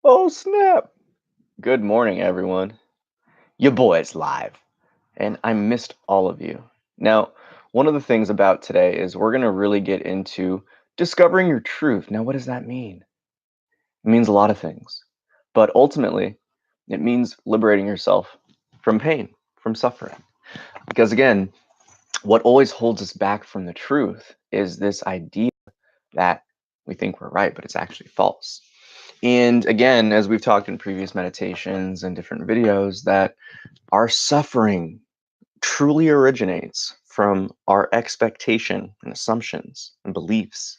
Oh, snap. Good morning, everyone. Your boy's live, and I missed all of you. Now, one of the things about today is we're going to really get into discovering your truth. Now, what does that mean? It means a lot of things, but ultimately, it means liberating yourself from pain, from suffering. Because again, what always holds us back from the truth is this idea that we think we're right, but it's actually false. And again, as we've talked in previous meditations and different videos, that our suffering truly originates from our expectation and assumptions and beliefs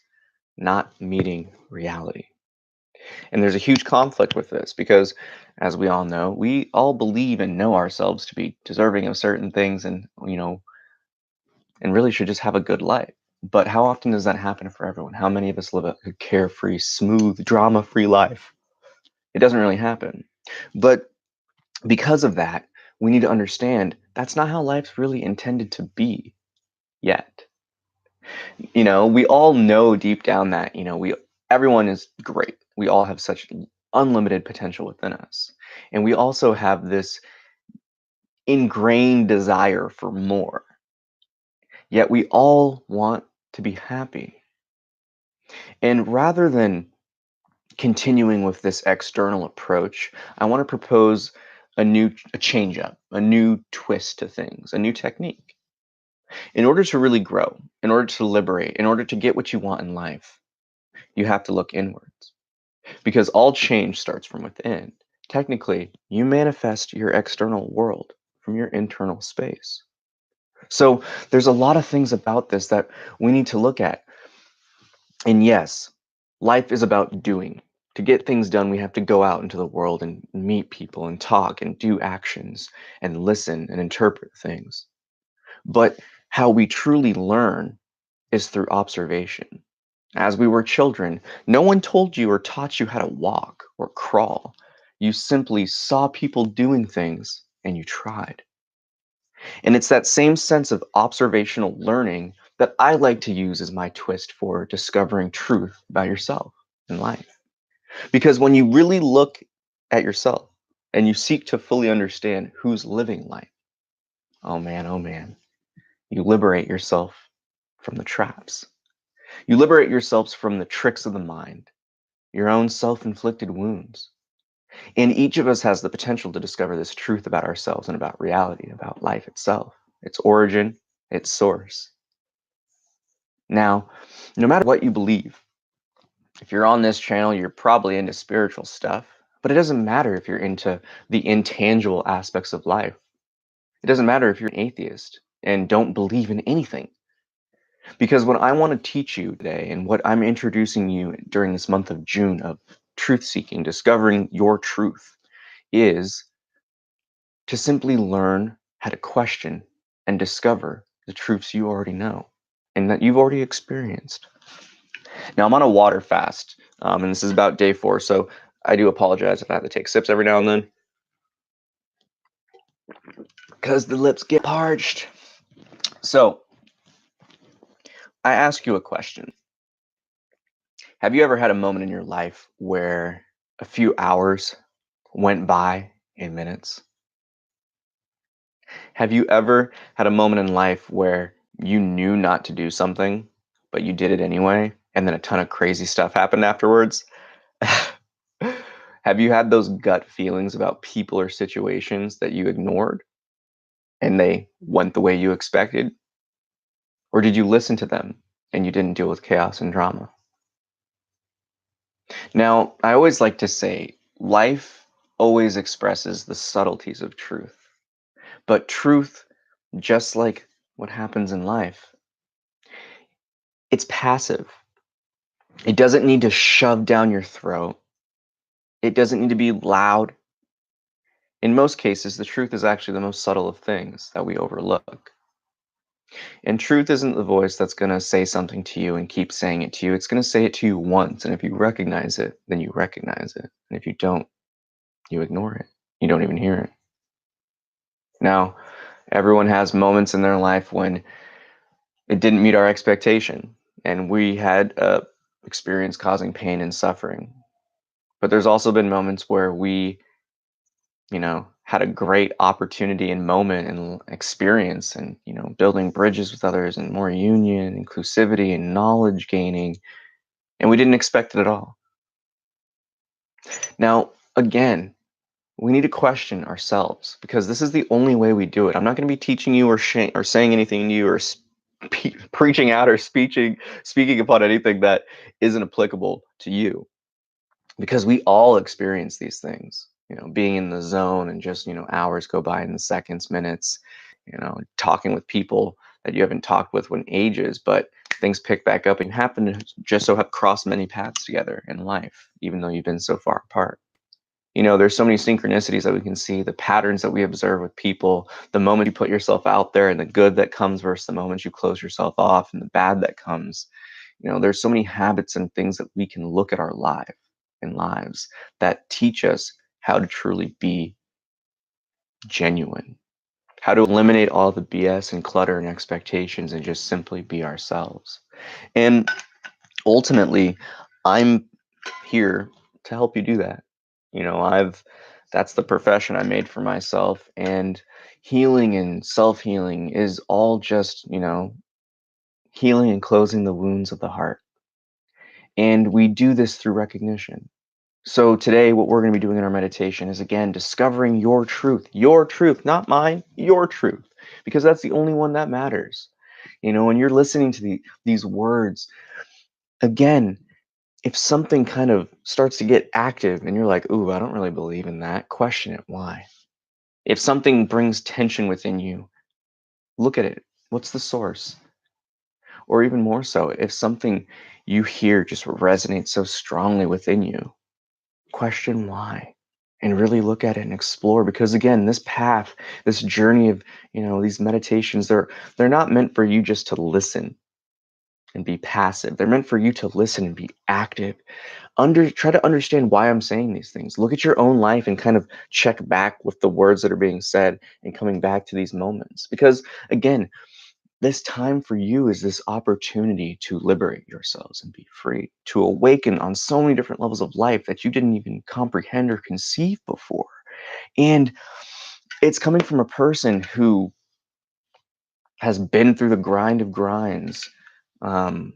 not meeting reality. And there's a huge conflict with this because, as we all know, we all believe and know ourselves to be deserving of certain things and really should just have a good life. But how often does that happen for everyone? How many of us live a carefree, smooth, drama free life? It doesn't really happen. But because of that, we need to understand that's not how life's really intended to be yet. We all know deep down that, we everyone is great. We all have such unlimited potential within us. And we also have this ingrained desire for more. Yet we all want to be happy. And rather than continuing with this external approach, I want to propose a change up, a new twist to things, a new technique. In order to really grow, in order to liberate, in order to get what you want in life, you have to look inwards because all change starts from within. Technically, you manifest your external world from your internal space. So there's a lot of things about this that we need to look at. And yes, life is about doing. To get things done, we have to go out into the world and meet people and talk and do actions and listen and interpret things. But how we truly learn is through observation. As we were children, no one told you or taught you how to walk or crawl. You simply saw people doing things and you tried. And it's that same sense of observational learning that I like to use as my twist for discovering truth about yourself in life. Because when you really look at yourself and you seek to fully understand who's living life, oh man, you liberate yourself from the traps. You liberate yourselves from the tricks of the mind, your own self inflicted wounds. And each of us has the potential to discover this truth about ourselves and about reality, about life itself, its origin, its source. Now, no matter what you believe, if you're on this channel, you're probably into spiritual stuff, but it doesn't matter if you're into the intangible aspects of life. It doesn't matter if you're an atheist and don't believe in anything. Because what I want to teach you today and what I'm introducing you during this month of June of truth seeking, discovering your truth, is to simply learn how to question and discover the truths you already know and that you've already experienced. Now, I'm on a water fast, and this is about day 4, so I do apologize if I have to take sips every now and then because the lips get parched. So, I ask you a question. Have you ever had a moment in your life where a few hours went by in minutes? Have you ever had a moment in life where you knew not to do something, but you did it anyway, and then a ton of crazy stuff happened afterwards? Have you had those gut feelings about people or situations that you ignored and they went the way you expected? Or did you listen to them and you didn't deal with chaos and drama? Now, I always like to say life always expresses the subtleties of truth. But truth, just like what happens in life, it's passive. It doesn't need to shove down your throat. It doesn't need to be loud. In most cases, the truth is actually the most subtle of things that we overlook. And truth isn't the voice that's going to say something to you and keep saying it to you. It's going to say it to you once. And if you recognize it, then you recognize it. And if you don't, you ignore it. You don't even hear it. Now, everyone has moments in their life when it didn't meet our expectation and we had a experience causing pain and suffering. But there's also been moments where we, had a great opportunity and moment and experience and, building bridges with others and more union, inclusivity, and knowledge gaining, and we didn't expect it at all. Now, again, we need to question ourselves because this is the only way we do it. I'm not going to be teaching you or saying anything to you or preaching out or speaking upon anything that isn't applicable to you because we all experience these things. Being in the zone and just hours go by in seconds, minutes. Talking with people that you haven't talked with in ages, but things pick back up and happen to just so have crossed many paths together in life, even though you've been so far apart. There's so many synchronicities that we can see, the patterns that we observe with people, the moment you put yourself out there and the good that comes versus the moment you close yourself off and the bad that comes. There's so many habits and things that we can look at our lives that teach us how to truly be genuine, how to eliminate all the BS and clutter and expectations and just simply be ourselves. And ultimately, I'm here to help you do that. I've That's the profession I made for myself, and healing and self-healing is all just, healing and closing the wounds of the heart. And we do this through recognition. So today what we're going to be doing in our meditation is again discovering your truth, not mine, your truth, because that's the only one that matters. When you're listening to these words, again, if something kind of starts to get active and you're like, ooh, I don't really believe in that, question it. Why? If something brings tension within you, look at it. What's the source? Or even more so, if something you hear just resonates so strongly within you, question why and really look at it and explore. Because again, this path, this journey of, these meditations, they're not meant for you just to listen and be passive. They're meant for you to listen and be active. Try to understand why I'm saying these things. Look at your own life and kind of check back with the words that are being said and coming back to these moments. Because again, this time for you is this opportunity to liberate yourselves and be free, to awaken on so many different levels of life that you didn't even comprehend or conceive before. And it's coming from a person who has been through the grind of grinds. Um,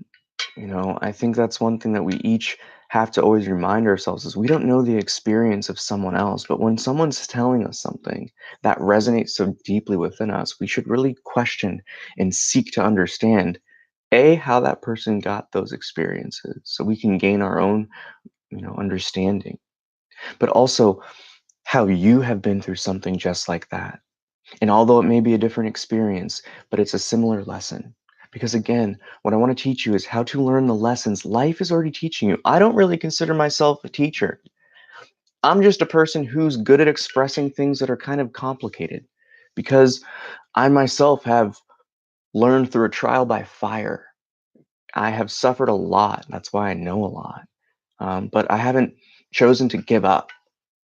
I think that's one thing that we each have to always remind ourselves is we don't know the experience of someone else, but when someone's telling us something that resonates so deeply within us, we should really question and seek to understand how that person got those experiences so we can gain our own, understanding, but also how you have been through something just like that. And although it may be a different experience, but it's a similar lesson. Because again, what I want to teach you is how to learn the lessons life is already teaching you. I don't really consider myself a teacher. I'm just a person who's good at expressing things that are kind of complicated because I myself have learned through a trial by fire. I have suffered a lot. That's why I know a lot. But I haven't chosen to give up.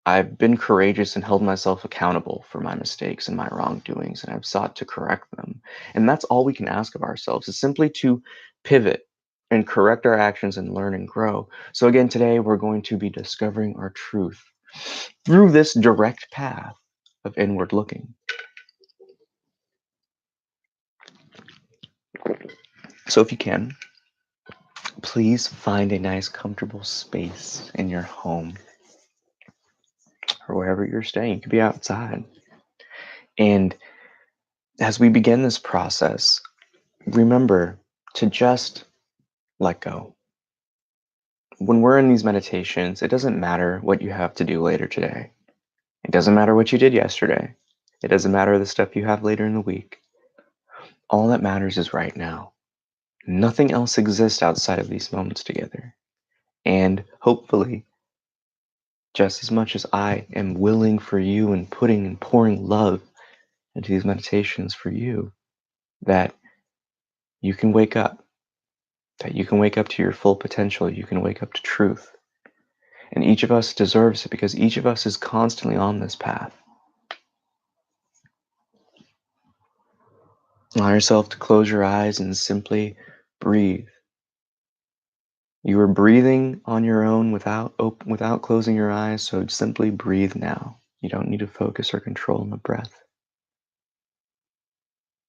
I've been courageous and held myself accountable for my mistakes and my wrongdoings, and I've sought to correct them. And that's all we can ask of ourselves is simply to pivot and correct our actions and learn and grow. So, again, today we're going to be discovering our truth through this direct path of inward looking. So, if you can, please find a nice, comfortable space in your home or wherever you're staying. You could be outside. And as we begin this process, remember to just let go. When we're in these meditations, it doesn't matter what you have to do later today. It doesn't matter what you did yesterday. It doesn't matter the stuff you have later in the week. All that matters is right now. Nothing else exists outside of these moments together. And hopefully, just as much as I am willing for you and putting and pouring love into these meditations for you, that you can wake up, that you can wake up to your full potential, you can wake up to truth. And each of us deserves it because each of us is constantly on this path. Allow yourself to close your eyes and simply breathe. You are breathing on your own without closing your eyes, so simply breathe now. You don't need to focus or control on the breath.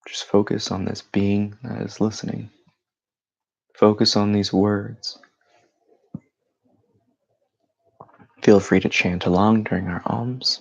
Just focus on this being that is listening. Focus on these words. Feel free to chant along during our alms.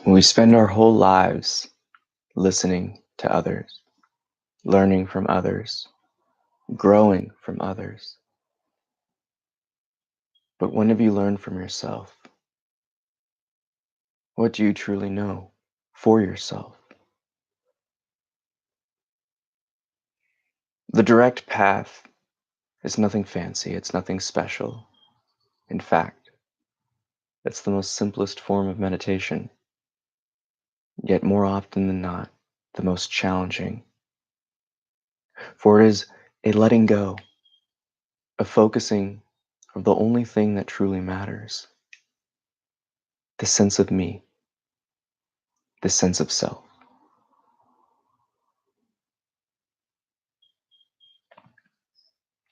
We spend our whole lives listening to others, learning from others, growing from others. But when have you learned from yourself? What do you truly know for yourself? The direct path is nothing fancy, it's nothing special. In fact, it's the most simplest form of meditation, yet more often than not, the most challenging. For it is a letting go, a focusing of the only thing that truly matters, the sense of me, the sense of self.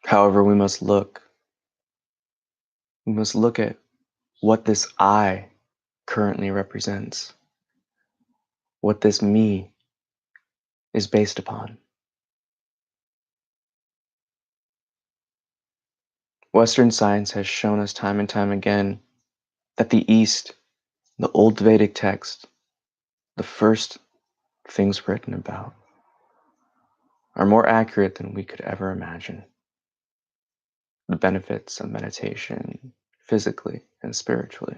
However, we must look at what this I currently represents, what this me is based upon. Western science has shown us time and time again that the East, the old Vedic text, the first things written about, are more accurate than we could ever imagine. The benefits of meditation, physically and spiritually.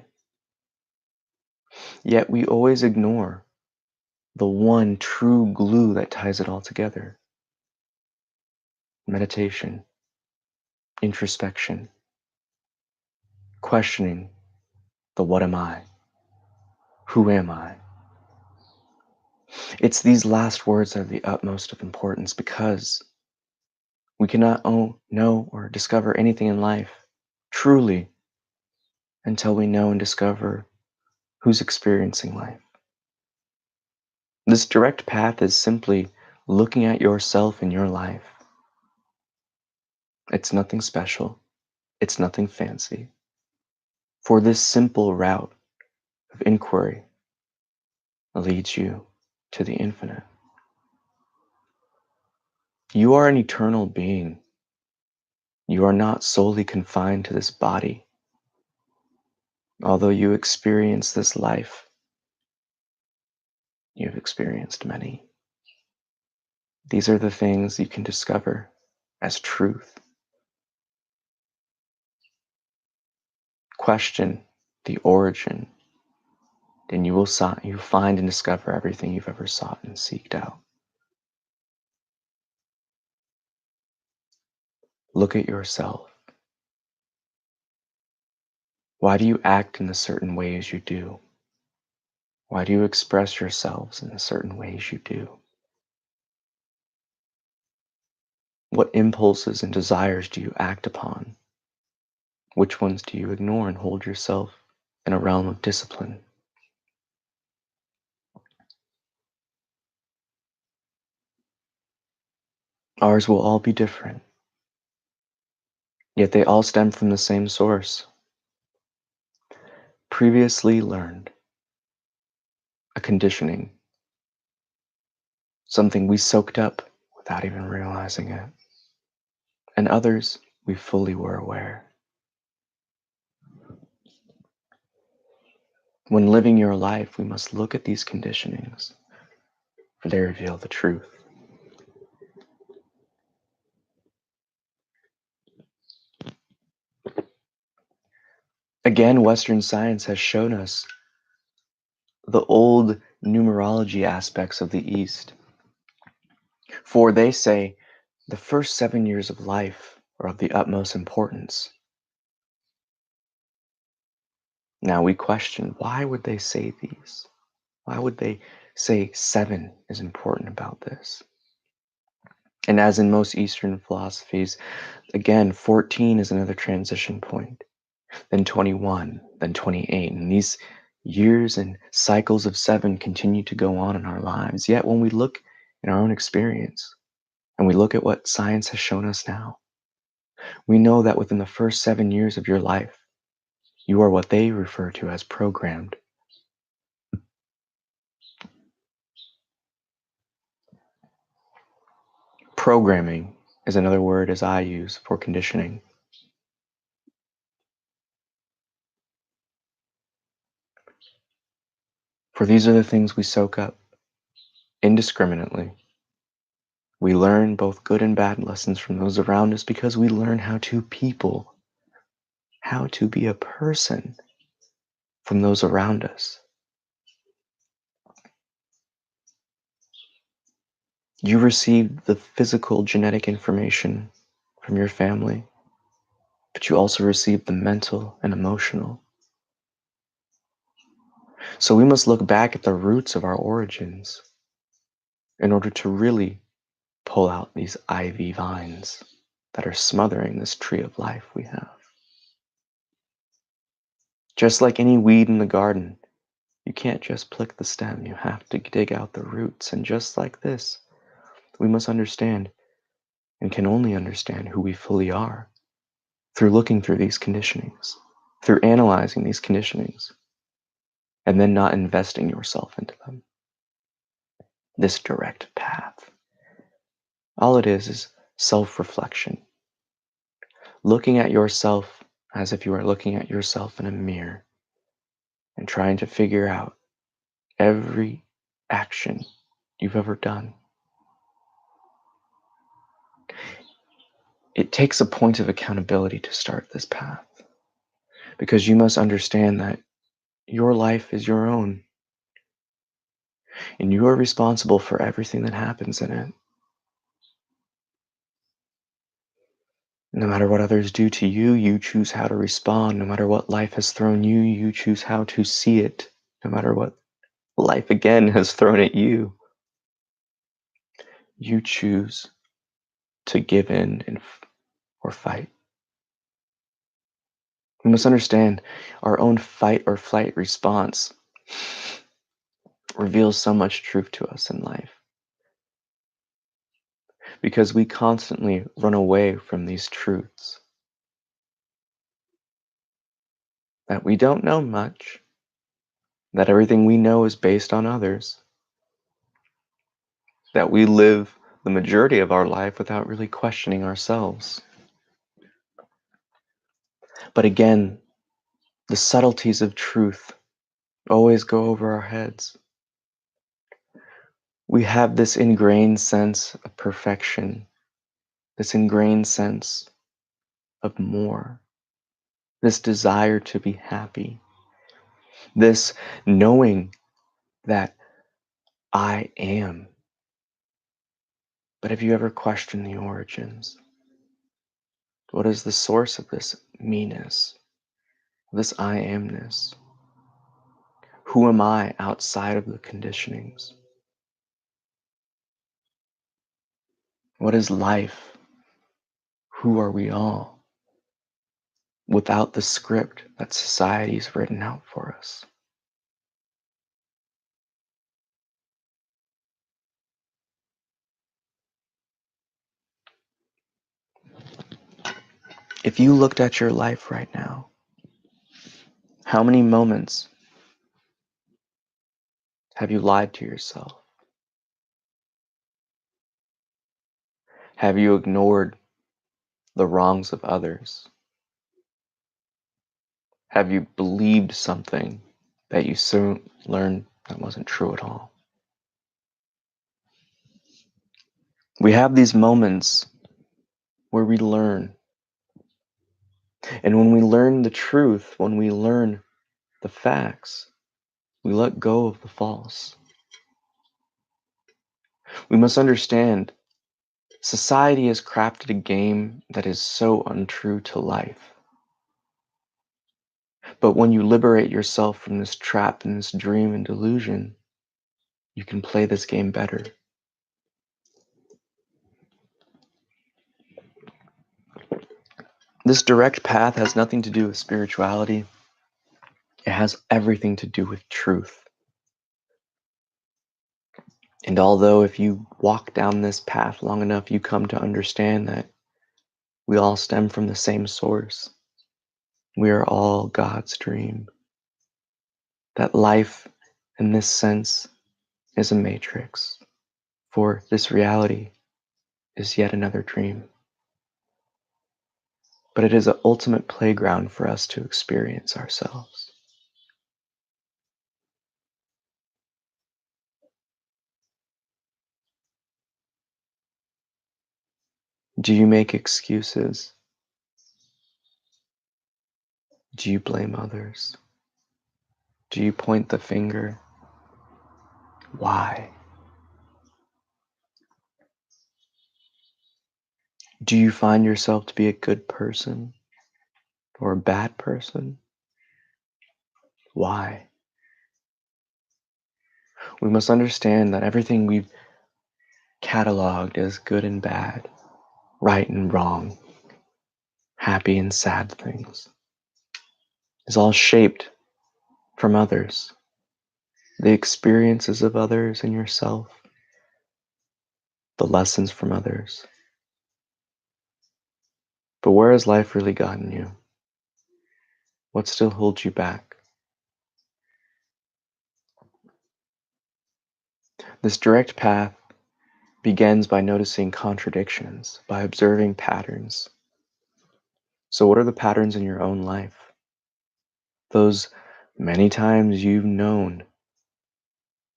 Yet we always ignore the one true glue that ties it all together. Meditation, introspection, questioning the what am I? Who am I? It's these last words that are the utmost of importance because we cannot know or discover anything in life truly until we know and discover who's experiencing life. This direct path is simply looking at yourself in your life. It's nothing special. It's nothing fancy. For this simple route of inquiry leads you to the infinite. You are an eternal being. You are not solely confined to this body. Although you experience this life, you have experienced many. These are the things you can discover as truth. Question the origin, then you will find and discover everything you've ever sought and seeked out. Look at yourself. Why do you act in the certain ways you do? Why do you express yourselves in the certain ways you do? What impulses and desires do you act upon? Which ones do you ignore and hold yourself in a realm of discipline? Ours will all be different, yet they all stem from the same source. previously learned, a conditioning, something we soaked up without even realizing it, and others we fully were aware. When living your life, we must look at these conditionings, for they reveal the truth. Again, Western science has shown us the old numerology aspects of the East. For they say the first 7 years of life are of the utmost importance. Now we question, why would they say these? Why would they say 7 is important about this? And as in most Eastern philosophies, again, 14 is another transition point, then 21, then 28. And these years and cycles of 7 continue to go on in our lives. Yet when we look in our own experience and we look at what science has shown us now, we know that within the first 7 years of your life, you are what they refer to as programmed. Programming is another word as I use for conditioning. For these are the things we soak up indiscriminately. We learn both good and bad lessons from those around us because we learn how to people, how to be a person from those around us. You receive the physical genetic information from your family, but you also receive the mental and emotional. So we must look back at the roots of our origins in order to really pull out these ivy vines that are smothering this tree of life we have. Just like any weed in the garden, you can't just pluck the stem, you have to dig out the roots. And just like this, we must understand and can only understand who we fully are through looking through these conditionings, through analyzing these conditionings, and then not investing yourself into them. This direct path. All it is self-reflection. Looking at yourself as if you are looking at yourself in a mirror and trying to figure out every action you've ever done. It takes a point of accountability to start this path because you must understand that your life is your own and you are responsible for everything that happens in it. No matter what others do to you, you choose how to respond. No matter what life has thrown you, you choose how to see it. No matter what life again has thrown at you, you choose to give in or fight. We must understand our own fight or flight response reveals so much truth to us in life because we constantly run away from these truths that we don't know much, that everything we know is based on others, that we live the majority of our life without really questioning ourselves. But again, the subtleties of truth always go over our heads. We have this ingrained sense of perfection, this ingrained sense of more, this desire to be happy, this knowing that I am. But have you ever questioned the origins? What is the source of this me-ness, this I amness? Who am I outside of the conditionings? What is life? Who are we all without the script that society's written out for us? If you looked at your life right now How many moments have you lied to yourself? Have you ignored the wrongs of others? Have you believed something that you soon learned that wasn't true at all? We have these moments where we learn. And when we learn the truth, when we learn the facts, we let go of the false. We must understand society has crafted a game that is so untrue to life. But when you liberate yourself from this trap and this dream and delusion, you can play this game better. This direct path has nothing to do with spirituality. It has everything to do with truth. And although if you walk down this path long enough, you come to understand that we all stem from the same source. We are all God's dream. That life, in this sense, is a matrix. For this reality is yet another dream. But it is an ultimate playground for us to experience ourselves. Do you make excuses? Do you blame others? Do you point the finger? Why? Do you find yourself to be a good person or a bad person? Why? We must understand that everything we've cataloged as good and bad, right and wrong, happy and sad things, is all shaped from others, the experiences of others and yourself, the lessons from others. But where has life really gotten you? What still holds you back? This direct path begins by noticing contradictions, by observing patterns. So what are the patterns in your own life? Those many times you've known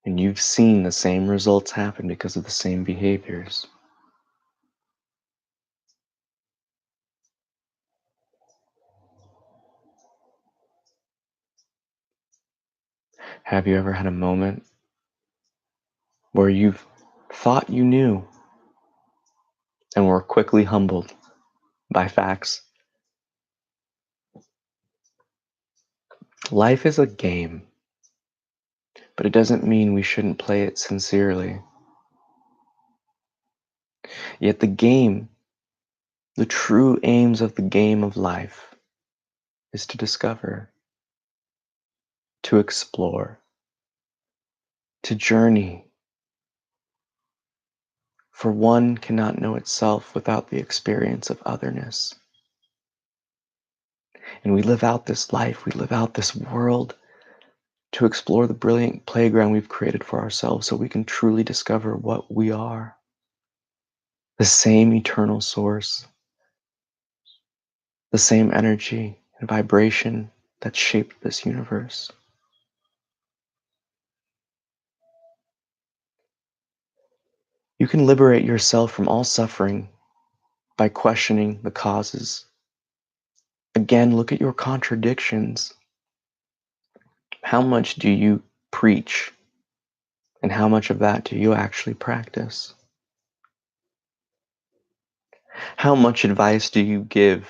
and you've seen the same results happen because of the same behaviors. Have you ever had a moment where you've thought you knew and were quickly humbled by facts? Life is a game, but it doesn't mean we shouldn't play it sincerely. Yet the true aims of the game of life is to discover, to explore, to journey. For one cannot know itself without the experience of otherness. And we live out this life, we live out this world to explore the brilliant playground we've created for ourselves so we can truly discover what we are. The same eternal source, the same energy and vibration that shaped this universe. You can liberate yourself from all suffering by questioning the causes. Again, look at your contradictions. How much do you preach? And how much of that do you actually practice? How much advice do you give?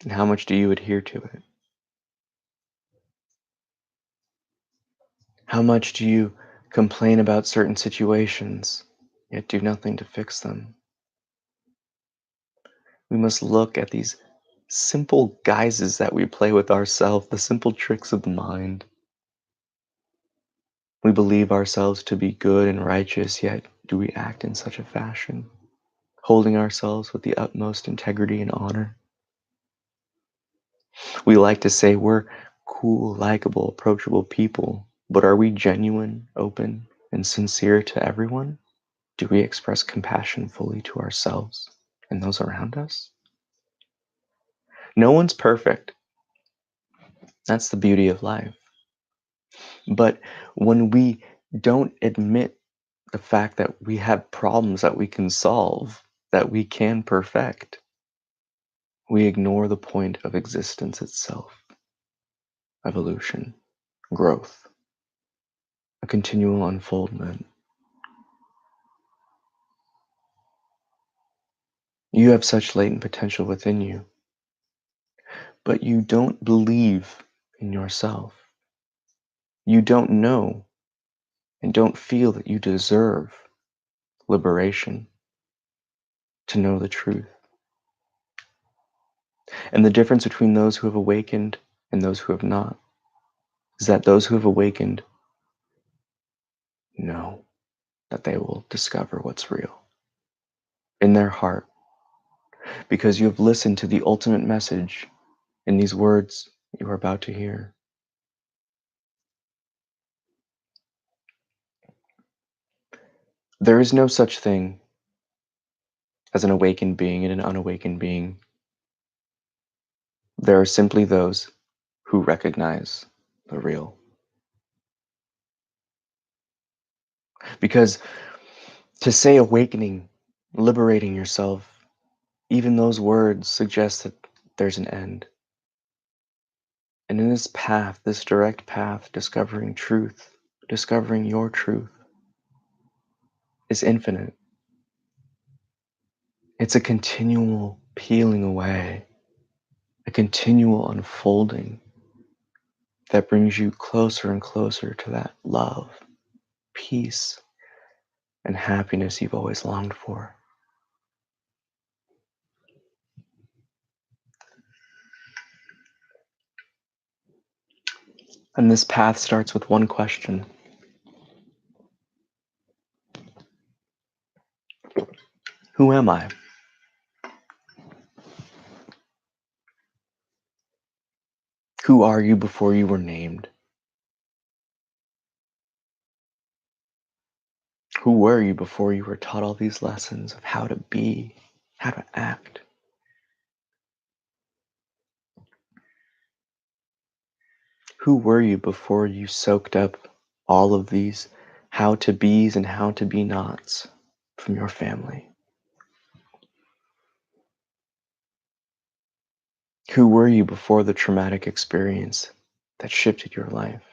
And how much do you adhere to it? How much do you complain about certain situations, yet do nothing to fix them? We must look at these simple guises that we play with ourselves, the simple tricks of the mind. We believe ourselves to be good and righteous, yet do we act in such a fashion, holding ourselves with the utmost integrity and honor? We like to say we're cool, likable, approachable people, but are we genuine, open, and sincere to everyone? Do we express compassion fully to ourselves and those around us? No one's perfect. That's the beauty of life. But when we don't admit the fact that we have problems that we can solve, that we can perfect, we ignore the point of existence itself, evolution, growth, a continual unfoldment. You have such latent potential within you, but you don't believe in yourself. You don't know and don't feel that you deserve liberation, to know the truth. And the difference between those who have awakened and those who have not is that those who have awakened know that they will discover what's real in their heart because you have listened to the ultimate message in these words you are about to hear. There is no such thing as an awakened being and an unawakened being. There are simply those who recognize the real. Because to say awakening, liberating yourself, even those words suggest that there's an end. And in this path, this direct path, discovering truth, discovering your truth, is infinite. It's a continual peeling away, a continual unfolding that brings you closer and closer to that love, peace, and happiness you've always longed for. And this path starts with one question. Who am I? Who are you before you were named? Who were you before you were taught all these lessons of how to be, how to act? Who were you before you soaked up all of these how to be's and how to be nots from your family? Who were you before the traumatic experience that shifted your life?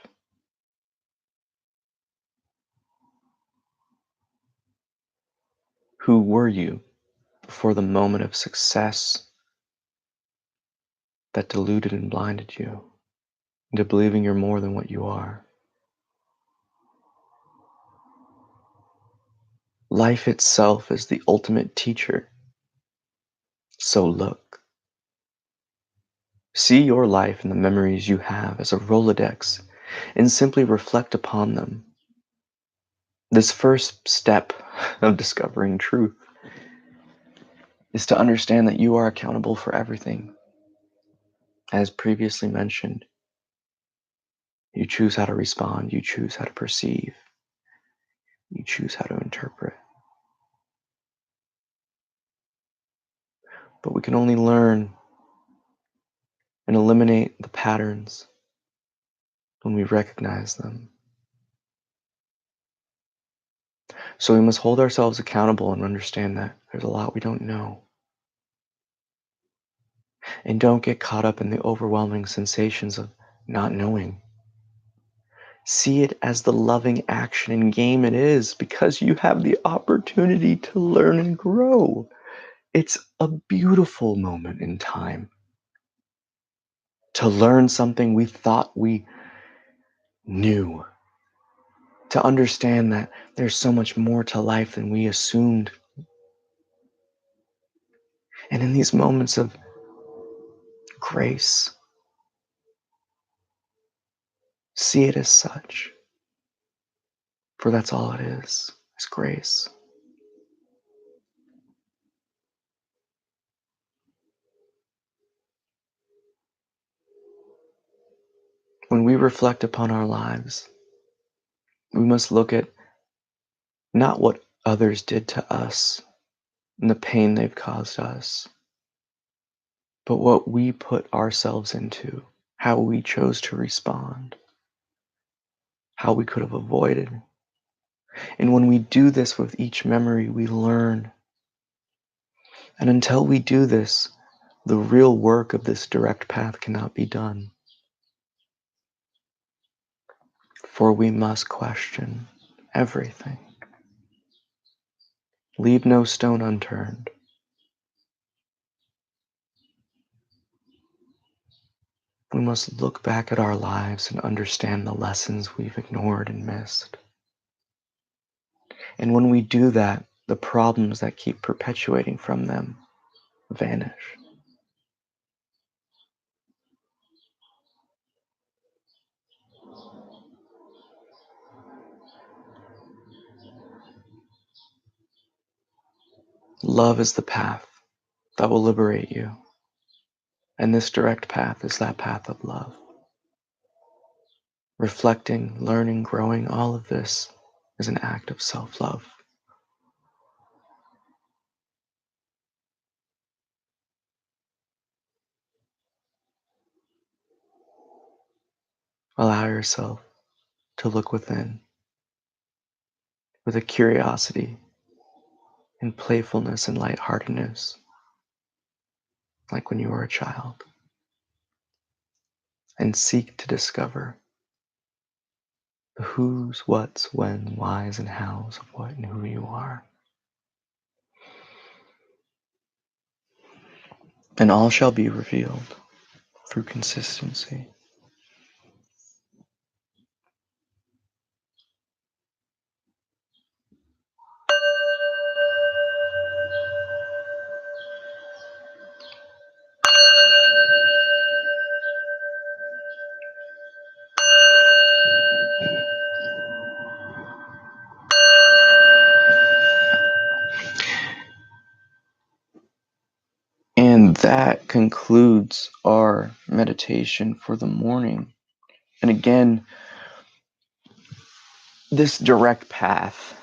Who were you before the moment of success that deluded and blinded you into believing you're more than what you are? Life itself is the ultimate teacher. So look. See your life and the memories you have as a Rolodex and simply reflect upon them. This first step of discovering truth is to understand that you are accountable for everything. As previously mentioned, you choose how to respond, you choose how to perceive, you choose how to interpret. But we can only learn and eliminate the patterns when we recognize them. So we must hold ourselves accountable and understand that there's a lot we don't know. And don't get caught up in the overwhelming sensations of not knowing. See it as the loving action and game it is because you have the opportunity to learn and grow. It's a beautiful moment in time to learn something we thought we knew, to understand that there's so much more to life than we assumed. And in these moments of grace, see it as such, for that's all it is grace. When we reflect upon our lives, we must look at not what others did to us and the pain they've caused us, but what we put ourselves into, how we chose to respond, how we could have avoided. And when we do this with each memory, we learn. And until we do this, the real work of this direct path cannot be done. For we must question everything. Leave no stone unturned. We must look back at our lives and understand the lessons we've ignored and missed. And when we do that, the problems that keep perpetuating from them vanish. Love is the path that will liberate you. And this direct path is that path of love. Reflecting, learning, growing, all of this is an act of self-love. Allow yourself to look within with a curiosity and playfulness and lightheartedness, like when you were a child, and seek to discover the who's, what's, when, why's, and how's of what and who you are. And all shall be revealed through consistency. And that concludes our meditation for the morning. And again, this direct path.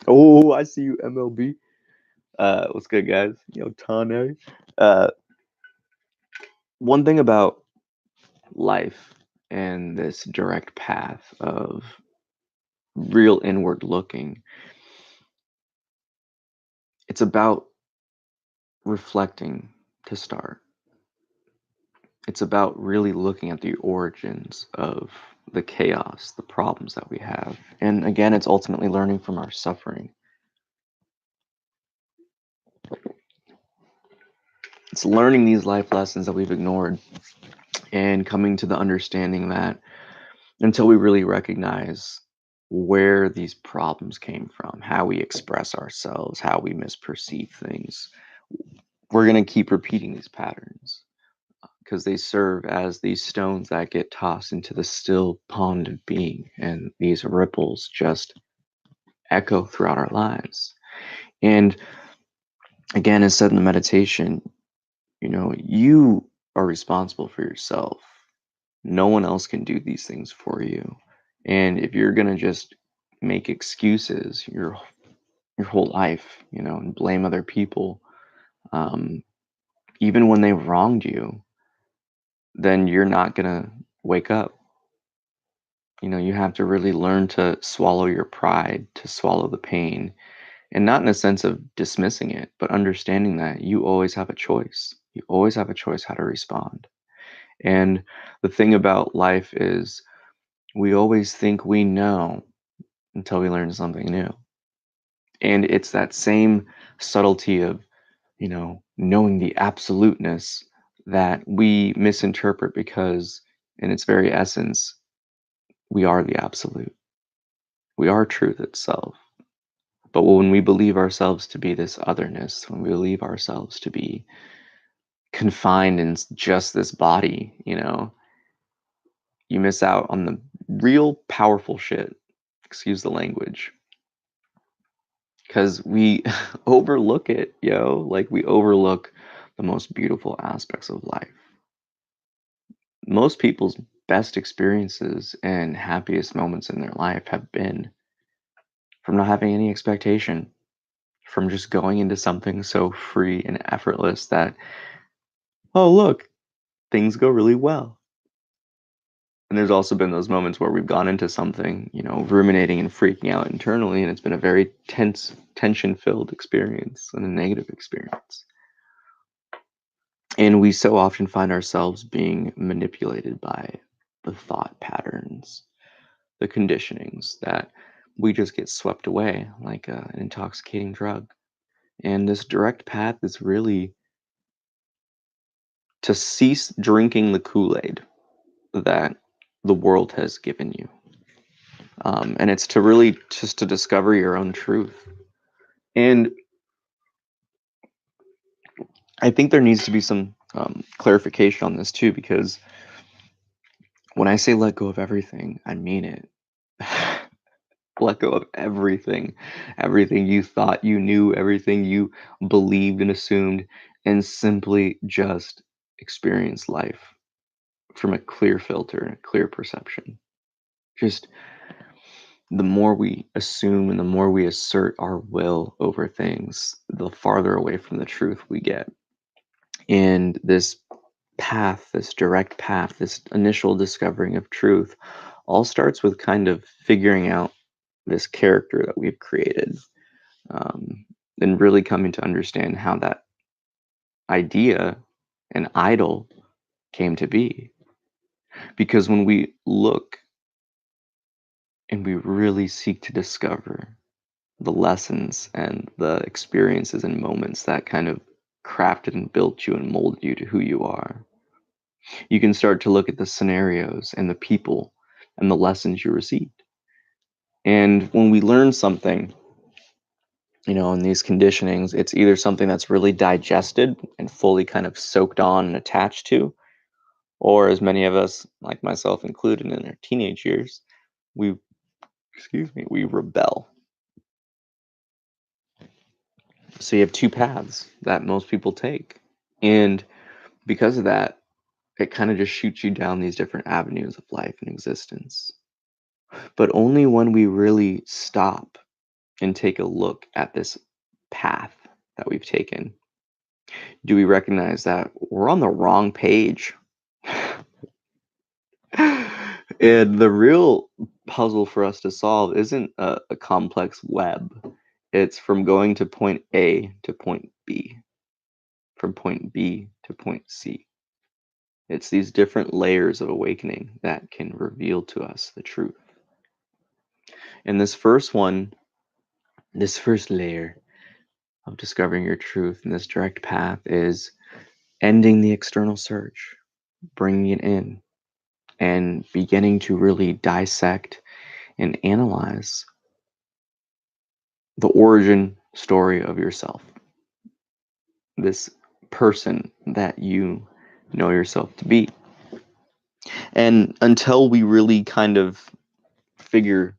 Oh, I see you, MLB. What's good, guys? Yo, Tane. Uh, one thing about life and this direct path of real inward looking, it's about reflecting to start. It's about really looking at the origins of the chaos, the problems that we have. And again, it's ultimately learning from our suffering. It's learning these life lessons that we've ignored and coming to the understanding that until we really recognize where these problems came from, how we express ourselves, how we misperceive things, we're going to keep repeating these patterns because they serve as these stones that get tossed into the still pond of being, and these ripples just echo throughout our lives. And again, as said in the meditation, you are responsible for yourself. No one else can do these things for you. And if you're going to just make excuses your whole life, and blame other people, um, even when they wronged you, then you're not going to wake up. You have to really learn to swallow your pride, to swallow the pain, and not in a sense of dismissing it, but understanding that you always have a choice. You always have a choice how to respond. And the thing about life is we always think we know until we learn something new. And it's that same subtlety of, knowing the absoluteness that we misinterpret because, in its very essence, we are the absolute. We are truth itself. But when we believe ourselves to be this otherness, when we believe ourselves to be confined in just this body, you miss out on the real powerful shit. Excuse the language. Because we overlook it, like we overlook the most beautiful aspects of life. Most people's best experiences and happiest moments in their life have been from not having any expectation, from just going into something so free and effortless that, oh, look, things go really well. And there's also been those moments where we've gone into something, ruminating and freaking out internally, and it's been a very tension filled experience and a negative experience. And we so often find ourselves being manipulated by the thought patterns, the conditionings that we just get swept away like an intoxicating drug. And this direct path is really to cease drinking the Kool Aid that the world has given you. And it's to really just to discover your own truth. And I think there needs to be some clarification on this too, because when I say let go of everything, I mean it. Let go of everything, everything you thought you knew, everything you believed and assumed, and simply just experience life from a clear filter and a clear perception. Just the more we assume and the more we assert our will over things, the farther away from the truth we get. And this path, this direct path, this initial discovering of truth, all starts with kind of figuring out this character that we've created, um, and really coming to understand how that idea, an idol, came to be. Because when we look and we really seek to discover the lessons and the experiences and moments that kind of crafted and built you and molded you to who you are, you can start to look at the scenarios and the people and the lessons you received. And when we learn something, in these conditionings, it's either something that's really digested and fully kind of soaked on and attached to, or as many of us, like myself included in our teenage years, we, we rebel. So you have two paths that most people take. And because of that, it kind of just shoots you down these different avenues of life and existence. But only when we really stop and take a look at this path that we've taken do we recognize that we're on the wrong page. And the real puzzle for us to solve isn't a complex web. It's from going to point A to point B, from point B to point C. It's these different layers of awakening that can reveal to us the truth. And this first layer of discovering your truth in this direct path is ending the external search, bringing it in, and beginning to really dissect and analyze the origin story of yourself, this person that you know yourself to be. And until we really kind of figure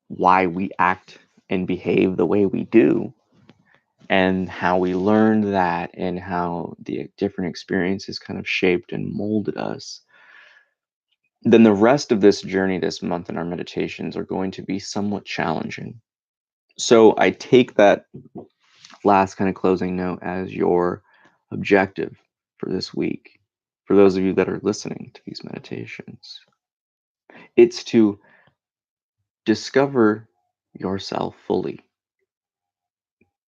why we act and behave the way we do, and how we learned that, and how the different experiences kind of shaped and molded us, then the rest of this journey this month in our meditations are going to be somewhat challenging. So I take that last kind of closing note as your objective for this week, for those of you that are listening to these meditations. It's to discover yourself fully,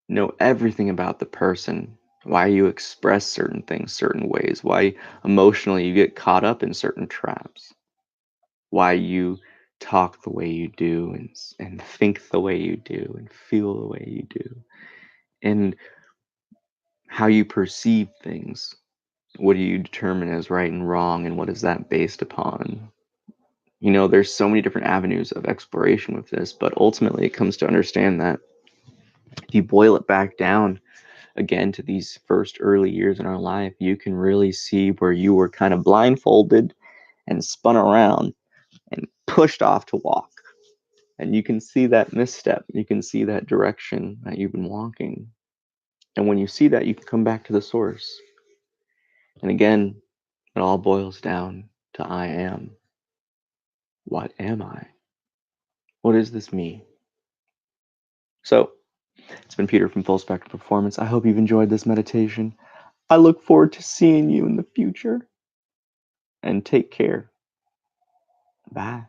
know everything about the person, why you express certain things certain ways, why emotionally you get caught up in certain traps, why you talk the way you do and think the way you do and feel the way you do, and how you perceive things. What do you determine as right and wrong, and what is that based upon? There's so many different avenues of exploration with this, but ultimately it comes to understand that if you boil it back down again to these first early years in our life, you can really see where you were kind of blindfolded and spun around and pushed off to walk. And you can see that misstep, you can see that direction that you've been walking. And when you see that, you can come back to the source. And again, it all boils down to I am. What am I? What does this mean? So, it's been Peter from Full Spectrum Performance. I hope you've enjoyed this meditation. I look forward to seeing you in the future. And take care. Bye.